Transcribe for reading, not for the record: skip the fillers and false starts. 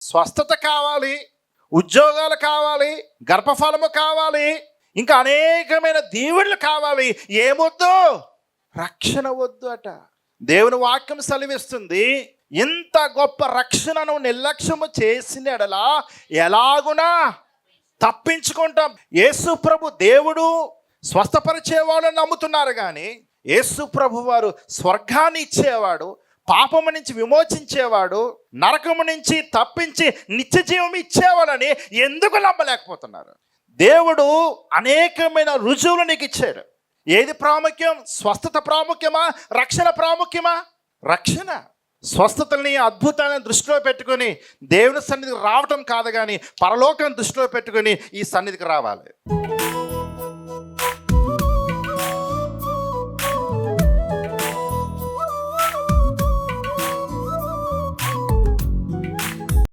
స్వస్థత కావాలి, ఉద్యోగాలు కావాలి, గర్భఫలము కావాలి, ఇంకా అనేకమైన దీవెనలు కావాలి. ఏమొద్దు? రక్షణ వద్దు అట. దేవుని వాక్యం సెలవిస్తుంది, ఇంత గొప్ప రక్షణను నిర్లక్ష్యము చేసిన ఎడలా ఎలాగునా తప్పించుకుంటాం. యేసు ప్రభు దేవుడు స్వస్థపరిచేవాడు నమ్ముతున్నారు, కానీ యేసు ప్రభు వారు స్వర్గాన్ని ఇచ్చేవాడు, పాపము నుంచి విమోచించేవాడు, నరకము నుంచి తప్పించి నిత్య జీవం ఇచ్చేవాడని ఎందుకు నమ్మలేకపోతున్నారు? దేవుడు అనేకమైన రుజువులు నీకు ఇచ్చాడు. ఏది ప్రాముఖ్యం? స్వస్థత ప్రాముఖ్యమా, రక్షణ ప్రాముఖ్యమా? రక్షణ. స్వస్థతల్ని, అద్భుతాలను దృష్టిలో పెట్టుకొని దేవుని సన్నిధికి రావటం కాదు, కానీ పరలోకం దృష్టిలో పెట్టుకొని ఈ సన్నిధికి రావాలి.